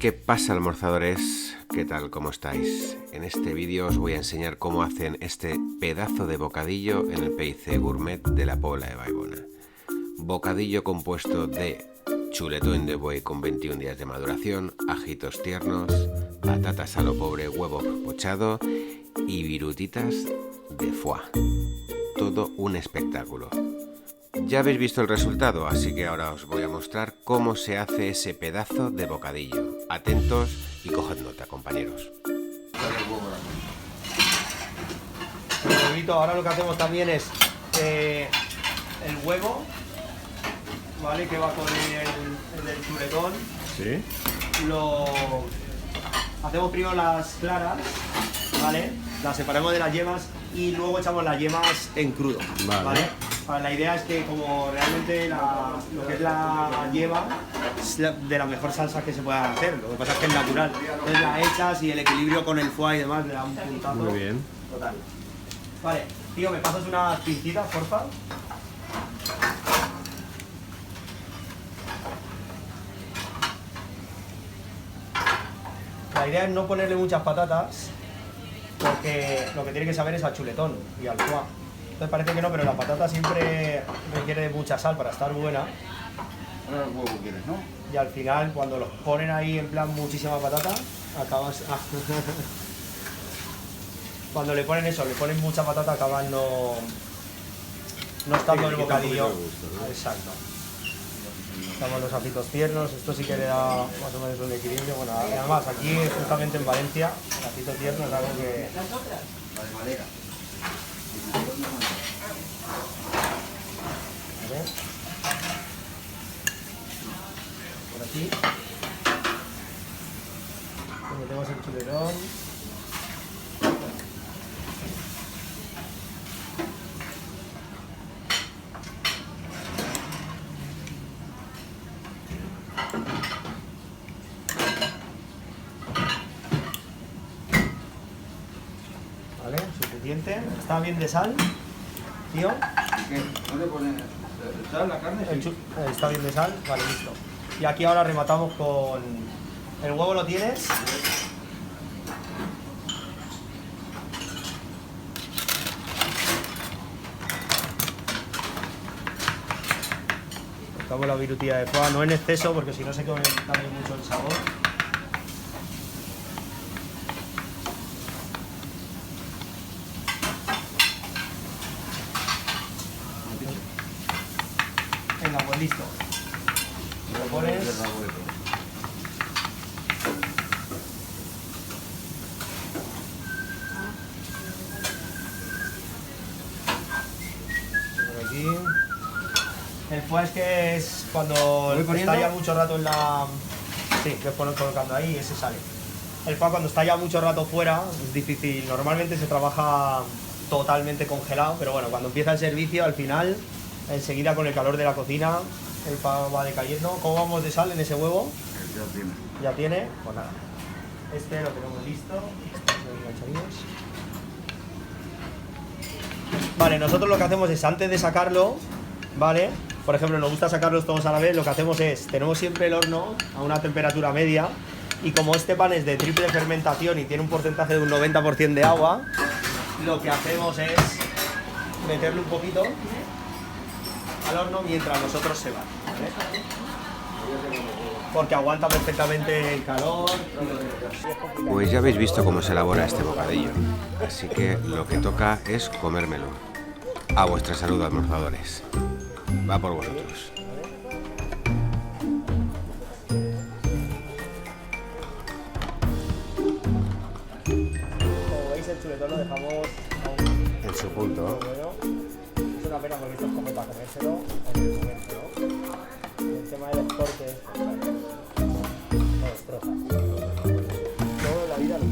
¿Qué pasa, almorzadores? ¿Qué tal? ¿Cómo estáis? En este vídeo os voy a enseñar cómo hacen este pedazo de bocadillo en el PIC Gourmet de la Pobla de Vallbona. Bocadillo compuesto de chuletón de buey con 21 días de maduración, ajitos tiernos, patatas a lo pobre, huevo pochado y virutitas de foie. Todo un espectáculo. Ya habéis visto el resultado, así que ahora os voy a mostrar cómo se hace ese pedazo de bocadillo. Atentos y coged nota, compañeros. Ahora lo que hacemos también es el huevo, ¿vale? Que va con el del chuletón. ¿Sí? Lo hacemos primero las claras, ¿vale? Las separamos de las yemas y luego echamos las yemas en crudo, ¿vale? La idea es que como realmente lo que es la yema es de la mejor salsa que se pueda hacer, lo que pasa es que es natural. Entonces la echas y el equilibrio con el foie y demás le da un puntazo. Muy bien. Total. Vale, tío, ¿me pasas unas pincitas, porfa? La idea es no ponerle muchas patatas, porque lo que tiene que saber es al chuletón y al foie. Entonces parece que no, pero la patata siempre requiere mucha sal para estar buena. Ahora el huevo quieres, ¿no? Y al final, cuando los ponen ahí en plan muchísima patata, acabas... Cuando le ponen eso, le ponen mucha patata, acaban no estando el bocadillo. Exacto. Estamos los ajitos tiernos, esto sí que le da más o menos un equilibrio. Bueno, además aquí, justamente en Valencia, el ajito tierno es algo que... La de madera. A ver. Por aquí. Metemos el chuletón. Vale, suficiente. ¿Está bien de sal, tío? ¿Qué? ¿No le pones sal la carne? Sí. Está bien de sal, vale, listo. Y aquí ahora rematamos con... ¿El huevo lo tienes? Cortamos la virutilla de foie, no en exceso porque si no se come también mucho el sabor. Venga, pues listo. Lo pones. Por aquí. El foie es que es cuando está ya mucho rato en la... Sí, que pones colocando ahí y ese sale. El foie cuando está ya mucho rato fuera es difícil. Normalmente se trabaja totalmente congelado, pero bueno, cuando empieza el servicio al final, enseguida con el calor de la cocina, el foie va decayendo. ¿Cómo vamos de sal en ese huevo? Ya tiene. ¿Ya tiene? Pues nada. Este lo tenemos listo. Vale, nosotros lo que hacemos es antes de sacarlo, ¿vale? Por ejemplo, nos gusta sacarlos todos a la vez, lo que hacemos es, tenemos siempre el horno a una temperatura media y como este pan es de triple fermentación y tiene un porcentaje de un 90% de agua, lo que hacemos es meterle un poquito al horno mientras los otros se van, ¿vale? Porque aguanta perfectamente el calor. Pues ya habéis visto cómo se elabora este bocadillo, así que lo que toca es comérmelo. A vuestra salud, almorzadores. Va por vosotros. Como veis, el chuletón lo dejamos aún En su punto. bueno. Es una pena porque esto es como para comérselo o para comérselo. Y el tema de los cortes, no destroza. Todo en la vida lo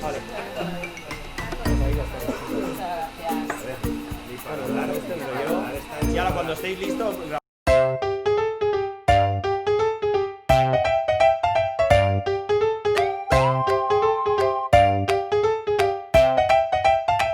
Vale. Ahí ya está. Y ahora cuando estéis listos...